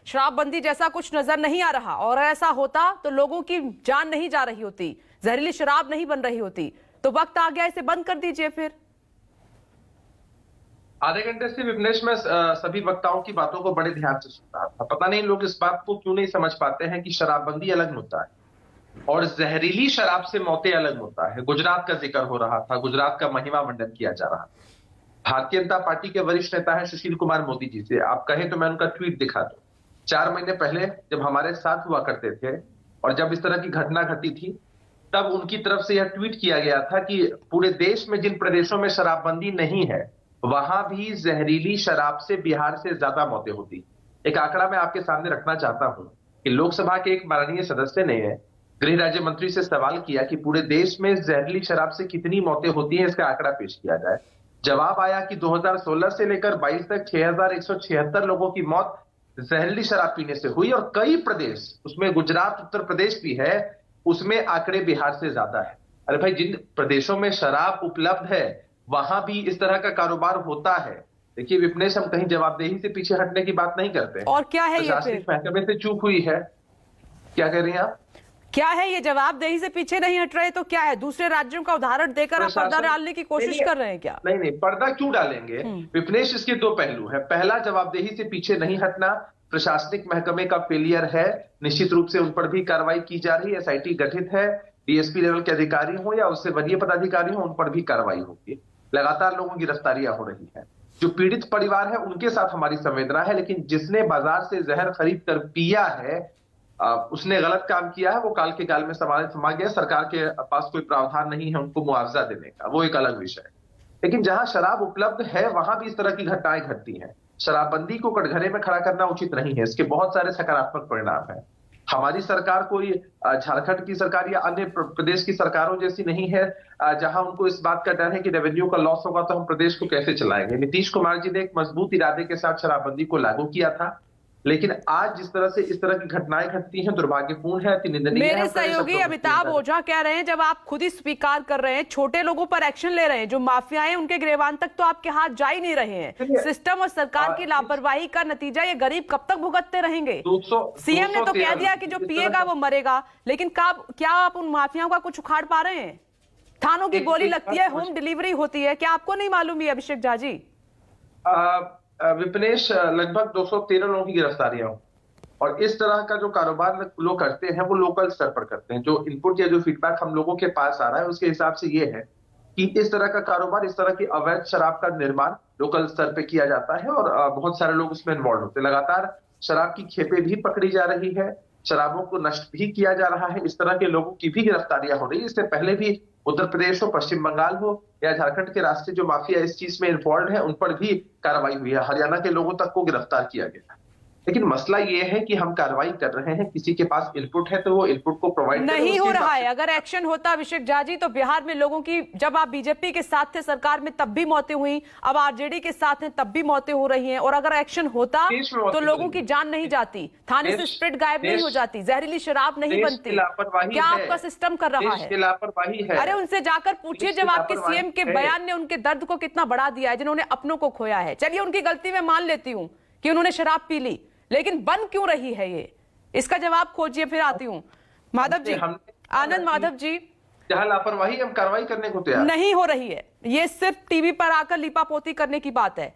शराबबंदी जैसा कुछ नजर नहीं आ रहा, और ऐसा होता तो लोगों की जान नहीं जा रही होती, जहरीली शराब नहीं बन रही होती। तो वक्त आ गया, इसे बंद कर दीजिए। फिर आधे घंटे से विपनेश में सभी वक्ताओं की बातों को बड़े ध्यान से सुन रहा था। पता नहीं लोग इस बात को क्यों नहीं समझ पाते हैं कि शराबबंदी अलग मुद्दा है और जहरीली शराब से मौतें अलग मुद्दा है। गुजरात का जिक्र हो रहा था, गुजरात का महिमा मंडन किया जा रहा था। भारतीय जनता पार्टी के वरिष्ठ नेता है सुशील कुमार मोदी जी से आप कहें तो मैं उनका ट्वीट दिखा दूं। 4 महीने पहले जब हमारे साथ हुआ करते थे और जब इस तरह की घटना घटी थी, तब उनकी तरफ से यह ट्वीट किया गया था कि पूरे देश में जिन प्रदेशों में शराबबंदी नहीं है वहां भी जहरीली शराब से बिहार से ज्यादा मौतें होती। एक आंकड़ा मैं आपके सामने रखना चाहता हूं कि लोकसभा के एक माननीय सदस्य ने गृह राज्य मंत्री से सवाल किया कि पूरे देश में जहरीली शराब से कितनी मौतें होती हैं, इसका आंकड़ा पेश किया जाए। जवाब आया कि 2016 से लेकर 22 तक 6176 लोगों की मौत जहरीली शराब पीने से हुई और कई प्रदेश, उसमें गुजरात उत्तर प्रदेश भी है, उसमें आंकड़े बिहार से ज्यादा है। अरे भाई, जिन प्रदेशों में शराब उपलब्ध है वहां भी इस तरह का कारोबार होता है। देखिए विपनेश, हम कहीं जवाबदेही से पीछे हटने की बात नहीं करते। और क्या है ये? प्रशासनिक महकमे से चूक हुई है। क्या कह रही हैं आप? क्या है ये? जवाबदेही से पीछे नहीं हट रहे तो क्या है? दूसरे राज्यों का उदाहरण देकर आप पर्दा डालने की कोशिश कर रहे हैं क्या? नहीं, पर्दा क्यों डालेंगे विपनेश? इसके 2 पहलू है। पहला, जवाबदेही से पीछे नहीं हटना प्रशासनिक महकमे का फेलियर है। निश्चित रूप से उन पर भी कार्रवाई की जा रही है, एसआईटी गठित है, डीएसपी लेवल के अधिकारी हो या उससे वरीय पदाधिकारी हो, उन पर भी कार्रवाई होगी। लगातार लोगों की गिरफ्तारियां हो रही है। जो पीड़ित परिवार है उनके साथ हमारी संवेदना है, लेकिन जिसने बाजार से जहर खरीद कर पिया है उसने गलत काम किया है, वो काल के गाल में समा गया। सरकार के पास कोई प्रावधान नहीं है उनको मुआवजा देने का, वो एक अलग विषय है। लेकिन जहां शराब उपलब्ध है वहां भी इस तरह की घटनाएं घटती हैं। शराबबंदी को कटघरे में खड़ा करना उचित नहीं है, इसके बहुत सारे सकारात्मक परिणाम है। हमारी सरकार कोई झारखंड की सरकार या अन्य प्रदेश की सरकारों जैसी नहीं है जहां उनको इस बात का डर है कि रेवेन्यू का लॉस होगा तो हम प्रदेश को कैसे चलाएंगे। नीतीश कुमार जी ने एक मजबूत इरादे के साथ शराबबंदी को लागू किया था, लेकिन आज जिस तरह से इस तरह की घटनाएं घटती हैं दुर्भाग्यपूर्ण है, अति निंदनीय है। मेरे सहयोगी अमिताभ ओझा कह रहे हैं, जब आप खुद ही स्वीकार कर रहे हैं, छोटे लोगों पर एक्शन ले रहे हैं, जो माफिया हैं उनके गिरफ्तार तक तो आपके हाथ जा ही नहीं रहे हैं। सिस्टम और सरकार की लापरवाही का नतीजा ये गरीब कब तक भुगतते रहेंगे? सीएम ने तो कह दिया कि जो पिएगा वो मरेगा, लेकिन क्या आप उन माफियाओं का कुछ उखाड़ पा रहे हैं? थानों की गोली लगती है, होम डिलीवरी होती है, क्या आपको नहीं मालूम? ये अभिषेक झा जी, विपनेश, लगभग 213 लोगों की गिरफ्तारियां हो और इस तरह का जो कारोबार लोग करते हैं वो लोकल स्तर पर करते हैं। जो इनपुट या जो फीडबैक हम लोगों के पास आ रहा है उसके हिसाब से ये है कि इस तरह का कारोबार, इस तरह की अवैध शराब का निर्माण लोकल स्तर पे किया जाता है और बहुत सारे लोग उसमें इन्वॉल्व होते हैं। लगातार शराब की खेपें भी पकड़ी जा रही है, शराबों को नष्ट भी किया जा रहा है, इस तरह के लोगों की भी गिरफ्तारियां हो रही है। इससे पहले भी उत्तर प्रदेश हो, पश्चिम बंगाल हो या झारखंड के रास्ते जो माफिया इस चीज में इन्वॉल्व है उन पर भी कार्रवाई हुई है। हरियाणा के लोगों तक को गिरफ्तार किया गया। लेकिन मसला ये है कि हम कार्रवाई कर रहे हैं, किसी के पास इनपुट है तो वो इनपुट को प्रोवाइड नहीं हो रहा है। अगर एक्शन होता अभिषेक झा जी तो बिहार में लोगों की, जब आप बीजेपी के साथ थे सरकार में तब भी मौतें हुई, अब आरजेडी के साथ हैं तब भी मौतें हो रही हैं, और अगर एक्शन होता तो लोगों की जान नहीं जाती, थाने से स्प्रिट गायब नहीं हो जाती, जहरीली शराब नहीं बनती। क्या आपका सिस्टम कर रहा है? लापरवाही है। अरे उनसे जाकर पूछिए, जब आपके सीएम के बयान ने उनके दर्द को कितना बढ़ा दिया है, जिन्होंने अपनों को खोया है। चलिए उनकी गलती मैं मान लेती हूँ कि उन्होंने शराब पी ली, लेकिन बन क्यों रही है ये? इसका जवाब खोजिए। फिर आती हूँ माधव जी, आनंद माधव जी। जहां लापरवाही हम कार्रवाई करने को तैयार नहीं हो रही है, ये सिर्फ टीवी पर आकर लिपापोती करने की बात है।